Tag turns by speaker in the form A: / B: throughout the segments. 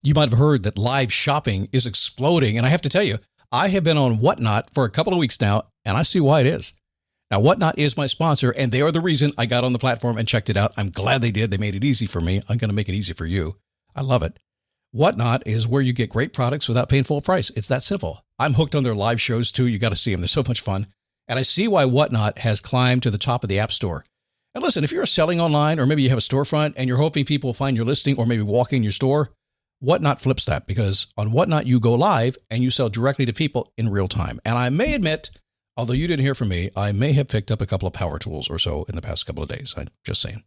A: You might have heard that live shopping is exploding. And I have to tell you, I have been on Whatnot for a couple of weeks now, and I see why it is. Now, Whatnot is my sponsor, and they are the reason I got on the platform and checked it out. I'm glad they did. They made it easy for me. I'm going to make it easy for you. I love it. Whatnot is where you get great products without paying full price. It's that simple. I'm hooked on their live shows, too. You got to see them. They're so much fun. And I see why Whatnot has climbed to the top of the App Store. And listen, if you're selling online, or maybe you have a storefront and you're hoping people will find your listing or maybe walk in your store, Whatnot flips that, because on Whatnot, you go live and you sell directly to people in real time. And I may admit, although you didn't hear from me, I may have picked up a couple of power tools or so in the past couple of days. I'm just saying.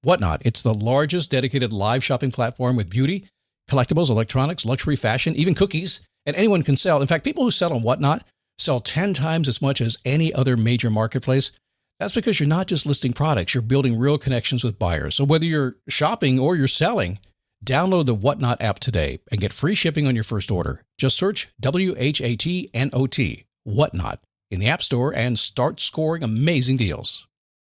A: Whatnot, it's the largest dedicated live shopping platform with beauty, collectibles, electronics, luxury, fashion, even cookies, and anyone can sell. In fact, people who sell on Whatnot sell 10 times as much as any other major marketplace. That's because you're not just listing products, you're building real connections with buyers. So whether you're shopping or you're selling, download the Whatnot app today and get free shipping on your first order. Just search WHATNOT, Whatnot, in the App Store and start scoring amazing deals.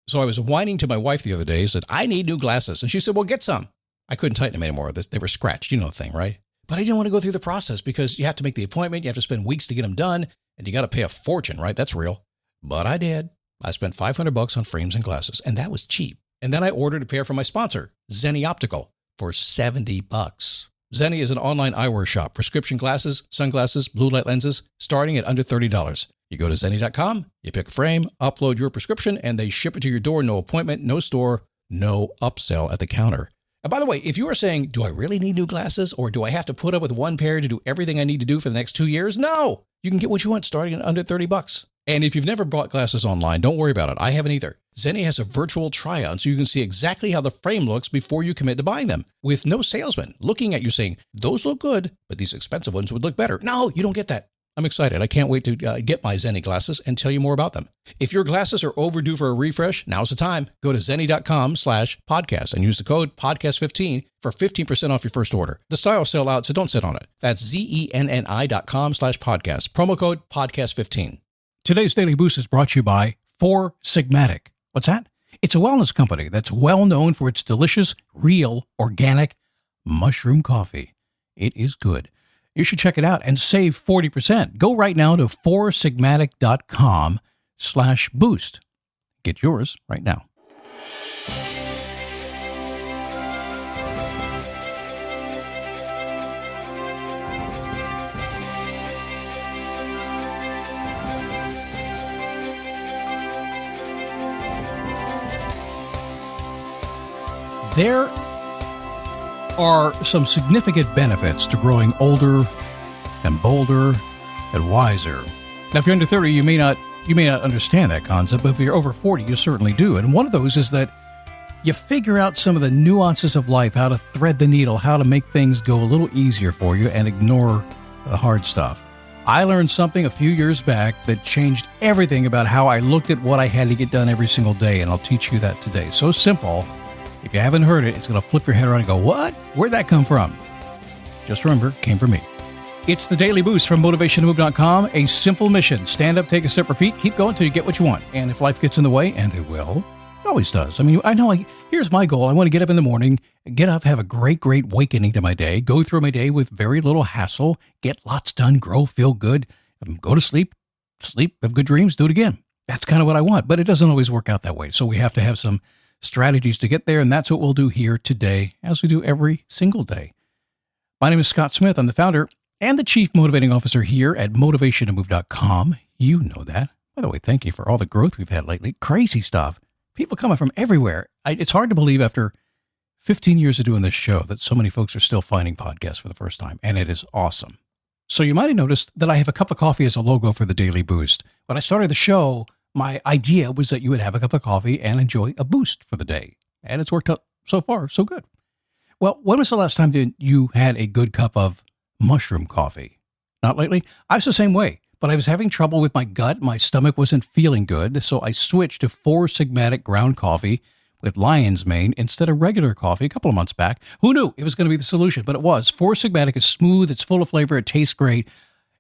A: So I was whining to my wife the other day, said, I need new glasses. And she said, well, get some. I couldn't tighten them anymore. They were scratched. You know the thing, right? But I didn't want to go through the process because you have to make the appointment. You have to spend weeks to get them done. And you got to pay a fortune, right? That's real. But I did. I spent $500 on frames and glasses, and that was cheap. And then I ordered a pair from my sponsor, Zenni Optical, for $70. Zenni is an online eyewear shop, prescription glasses, sunglasses, blue light lenses, starting at under $30. You go to Zenni.com, you pick a frame, upload your prescription, and they ship it to your door. No appointment, no store, no upsell at the counter. And by the way, if you are saying, do I really need new glasses, or do I have to put up with one pair to do everything I need to do for the next 2 years? No! You can get what you want starting at under $30. And if you've never bought glasses online, don't worry about it. I haven't either. Zenni has a virtual try-on so you can see exactly how the frame looks before you commit to buying them, with no salesman looking at you saying, those look good, but these expensive ones would look better. No, you don't get that. I'm excited. I can't wait to get my Zenni glasses and tell you more about them. If your glasses are overdue for a refresh, now's the time. Go to Zenni.com/podcast and use the code podcast15 for 15% off your first order. The styles sell out, so don't sit on it. That's Zenni.com/podcast. Promo code podcast15. Today's Daily Boost is brought to you by Four Sigmatic. What's that? It's a wellness company that's well known for its delicious, real, organic mushroom coffee. It is good. You should check it out and save 40%. Go right now to foursigmatic.com/boost. Get yours right now. There are some significant benefits to growing older and bolder and wiser. Now, if you're under 30, you may not understand that concept, but if you're over 40, you certainly do. And one of those is that you figure out some of the nuances of life, how to thread the needle, how to make things go a little easier for you and ignore the hard stuff. I learned something a few years back that changed everything about how I looked at what I had to get done every single day, and I'll teach you that today. So simple. If you haven't heard it, it's going to flip your head around and go, what? Where'd that come from? Just remember, it came from me. It's the Daily Boost from motivationtomove.com. A simple mission. Stand up, take a step, repeat. Keep going until you get what you want. And if life gets in the way, and it will, it always does. I mean, I know, here's my goal. I want to get up in the morning, get up, have a great awakening to my day, go through my day with very little hassle, get lots done, grow, feel good, go to sleep, have good dreams, do it again. That's kind of what I want, but it doesn't always work out that way. So we have to have some strategies to get there, and that's what we'll do here today, as we do every single day. My name is Scott Smith. I'm the founder and the Chief Motivating Officer here at motivationtomove.com. You know that. By the way, thank you for all the growth we've had lately. Crazy stuff. People coming from everywhere. It's hard to believe after 15 years of doing this show that so many folks are still finding podcasts for the first time, and it is awesome. So you might have noticed that I have a cup of coffee as a logo for the Daily Boost. When I started the show, my idea was that you would have a cup of coffee and enjoy a boost for the day. And it's worked out so far, so good. Well, when was the last time you had a good cup of mushroom coffee? Not lately. I was the same way, but I was having trouble with my gut. My stomach wasn't feeling good, so I switched to Four Sigmatic ground coffee with lion's mane instead of regular coffee a couple of months back. Who knew it was going to be the solution? But it was. Four Sigmatic is smooth, it's full of flavor, it tastes great.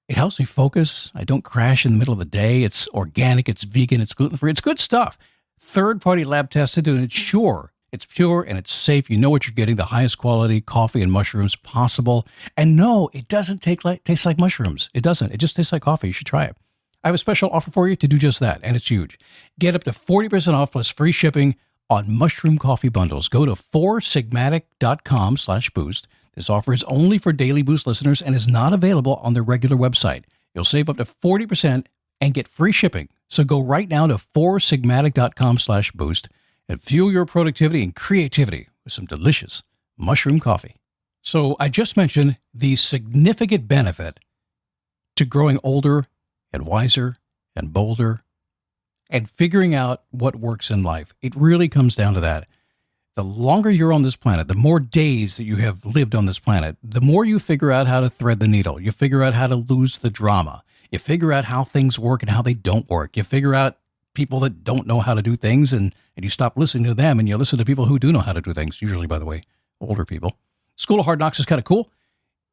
A: It helps me focus. I don't crash in the middle of the day. It's organic, it's vegan, it's gluten-free. It's good stuff. Third-party lab tested to ensure It's pure and it's safe. You know what you're getting, the highest quality coffee and mushrooms possible. And no, it doesn't taste like mushrooms. It doesn't. It just tastes like coffee. You should try it. I have a special offer for you to do just that, and it's huge. Get up to 40% off plus free shipping on mushroom coffee bundles. Go to foursigmatic.com/boost. This offer is only for Daily Boost listeners and is not available on their regular website. You'll save up to 40% and get free shipping. So go right now to foursigmatic.com/boost and fuel your productivity and creativity with some delicious mushroom coffee. So I just mentioned the significant benefit to growing older and wiser and bolder and figuring out what works in life. It really comes down to that. The longer you're on this planet, the more days that you have lived on this planet, the more you figure out how to thread the needle. You figure out how to lose the drama. You figure out how things work and how they don't work. You figure out people that don't know how to do things, and you stop listening to them and you listen to people who do know how to do things, usually, by the way, older people. School of Hard Knocks is kind of cool.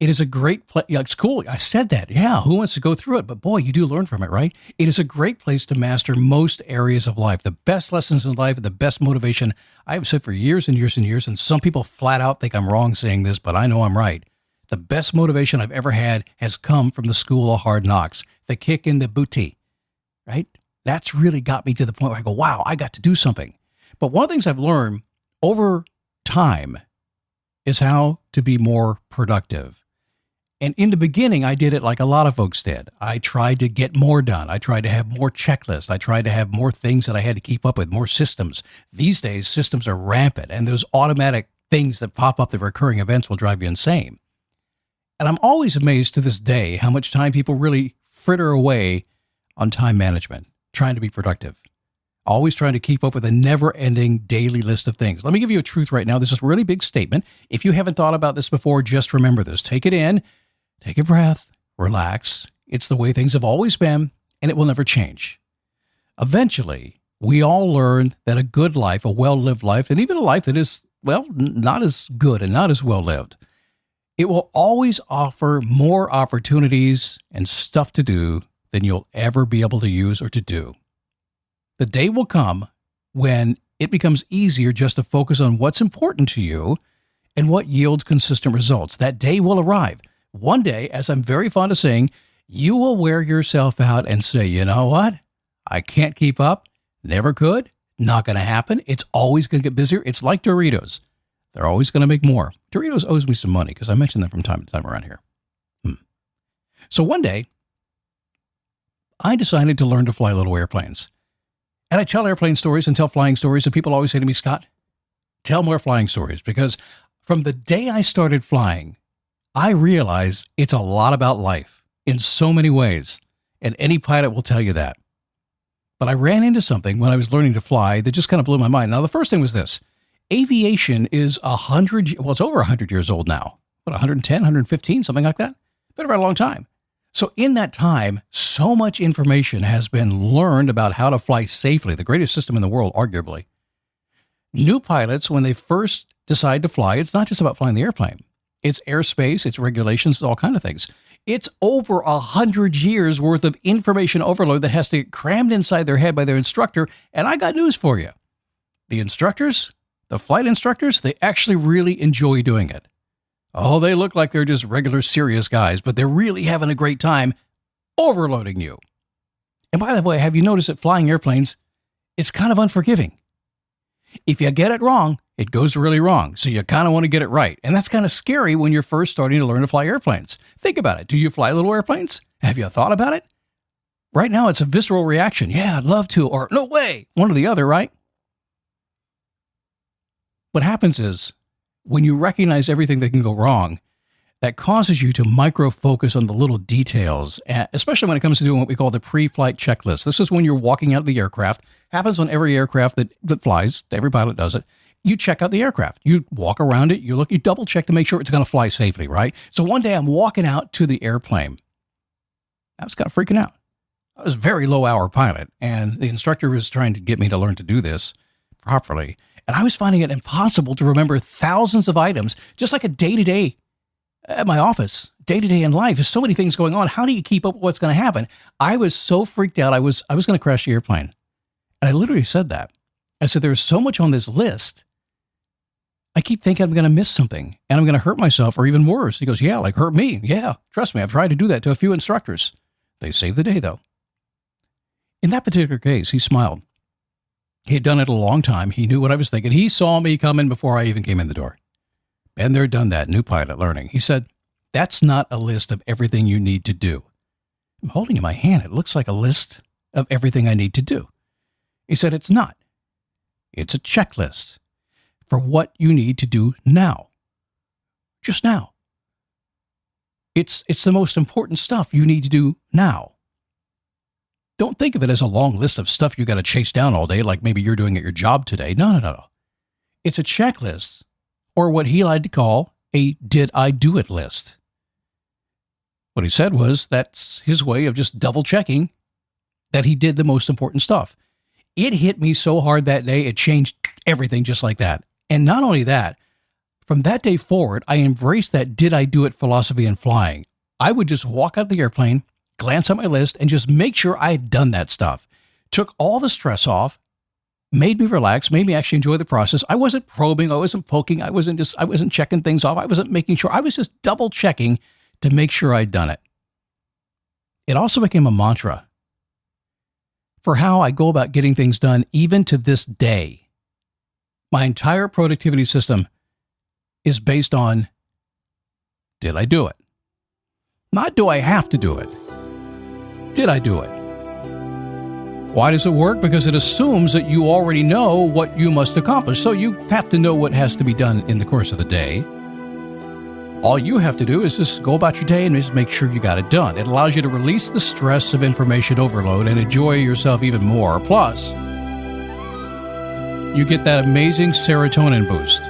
A: It is a great place. Yeah, it's cool. I said that. Yeah, who wants to go through it? But boy, you do learn from it, right? It is a great place to master most areas of life. The best lessons in life, the best motivation. I have said for years and years and years, and some people flat out think I'm wrong saying this, but I know I'm right. The best motivation I've ever had has come from the School of Hard Knocks. The kick in the booty, right? That's really got me to the point where I go, wow, I got to do something. But one of the things I've learned over time is how to be more productive. And in the beginning, I did it like a lot of folks did. I tried to get more done. I tried to have more checklists. I tried to have more things that I had to keep up with, more systems. These days, systems are rampant, and those automatic things that pop up, the recurring events, will drive you insane. And I'm always amazed to this day how much time people really fritter away on time management, trying to be productive. Always trying to keep up with a never-ending daily list of things. Let me give you a truth right now. This is a really big statement. If you haven't thought about this before, just remember this. Take it in, take a breath, relax. It's the way things have always been, and it will never change. Eventually, we all learn that a good life, a well-lived life, and even a life that is, well, not as good and not as well-lived, it will always offer more opportunities and stuff to do than you'll ever be able to use or to do. The day will come when it becomes easier just to focus on what's important to you and what yields consistent results. That day will arrive. One day, as I'm very fond of saying, you will wear yourself out and say, you know what? I can't keep up. Never could. Not going to happen. It's always going to get busier. It's like Doritos. They're always going to make more. Doritos owes me some money because I mention them from time to time around here. So one day, I decided to learn to fly little airplanes. And I tell airplane stories and tell flying stories, and people always say to me, Scott, tell more flying stories. Because from the day I started flying, I realized it's a lot about life in so many ways. And any pilot will tell you that. But I ran into something when I was learning to fly that just kind of blew my mind. Now, the first thing was this. Aviation is it's over 100 years old now. What, 110, 115, something like that? Been around a long time. So in that time, so much information has been learned about how to fly safely, the greatest system in the world, arguably. New pilots, when they first decide to fly, it's not just about flying the airplane. It's airspace, it's regulations, all kinds of things. It's over 100 years worth of information overload that has to get crammed inside their head by their instructor. And I got news for you. The instructors, the flight instructors, they actually really enjoy doing it. Oh, they look like they're just regular serious guys, but they're really having a great time overloading you. And by the way, have you noticed that flying airplanes, it's kind of unforgiving. If you get it wrong, it goes really wrong. So you kind of want to get it right. And that's kind of scary when you're first starting to learn to fly airplanes. Think about it. Do you fly little airplanes? Have you thought about it? Right now, it's a visceral reaction. Yeah, I'd love to. Or no way. One or the other, right? What happens is when you recognize everything that can go wrong, that causes you to micro-focus on the little details, especially when it comes to doing what we call the pre-flight checklist. This is when you're walking out of the aircraft. Happens on every aircraft that flies. Every pilot does it. You check out the aircraft. You walk around it. You look. You double check to make sure it's going to fly safely, right? So one day I'm walking out to the airplane. I was kind of freaking out. I was a very low-hour pilot, and the instructor was trying to get me to learn to do this properly. And I was finding it impossible to remember thousands of items, just like a day-to-day at my office, day-to-day in life. There's so many things going on. How do you keep up with what's going to happen? I was so freaked out. I was going to crash the airplane. And I literally said that. I said, there's so much on this list I keep thinking I'm going to miss something and I'm going to hurt myself or even worse. He goes, yeah, like hurt me. Yeah, trust me, I've tried to do that to a few instructors. They saved the day, though. In that particular case, he smiled. He had done it a long time. He knew what I was thinking. He saw me coming before I even came in the door. Been there, done that, new pilot learning. He said, that's not a list of everything you need to do. I'm holding in my hand. It looks like a list of everything I need to do. He said, it's not. It's a checklist for what you need to do now. Just now. It's the most important stuff you need to do now. Don't think of it as a long list of stuff you got to chase down all day, like maybe you're doing at your job today. No. It's a checklist, or what he liked to call a did I do it list. What he said was that's his way of just double checking that he did the most important stuff. It hit me so hard that day, it changed everything just like that. And not only that, from that day forward, I embraced that did I do it philosophy in flying. I would just walk out the airplane, glance at my list, and just make sure I had done that stuff. Took all the stress off, made me relax, made me actually enjoy the process. I wasn't probing, I wasn't poking, I wasn't checking things off, I wasn't making sure, I was just double checking to make sure I'd done it. It also became a mantra for how I go about getting things done, even to this day. My entire productivity system is based on, did I do it? Not do I have to do it. Did I do it? Why does it work? Because it assumes that you already know what you must accomplish. So you have to know what has to be done in the course of the day. All you have to do is just go about your day and just make sure you got it done. It allows you to release the stress of information overload and enjoy yourself even more. Plus, you get that amazing serotonin boost.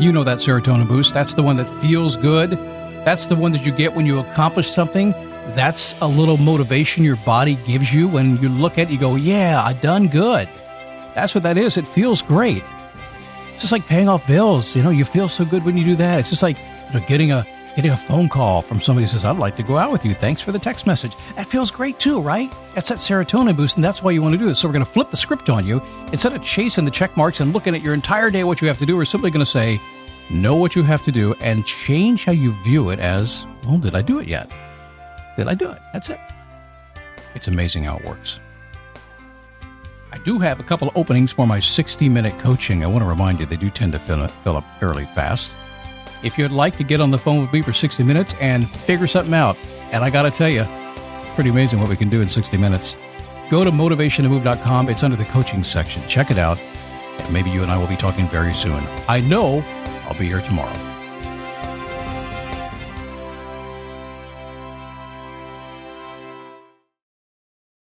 A: You know that serotonin boost. That's the one that feels good. That's the one that you get when you accomplish something. That's a little motivation your body gives you when you look at it, you go, yeah, I done good. That's what that is. It feels great. It's just like paying off bills. You feel so good when you do that. It's just like getting a phone call from somebody who says, I'd like to go out with you. Thanks for the text message. That feels great too, right? That's that serotonin boost, and that's why you want to do this. So we're going to flip the script on you. Instead of chasing the check marks and looking at your entire day, what you have to do, we're simply going to say, know what you have to do and change how you view it as, well, did I do it yet? Did I do it? That's it. It's amazing how it works. I do have a couple of openings for my 60-minute coaching. I want to remind you, they do tend to fill up fairly fast. If you'd like to get on the phone with me for 60 minutes and figure something out, and I got to tell you, it's pretty amazing what we can do in 60 minutes, go to motivationtomove.com. It's under the coaching section. Check it out. And maybe you and I will be talking very soon. I know I'll be here tomorrow.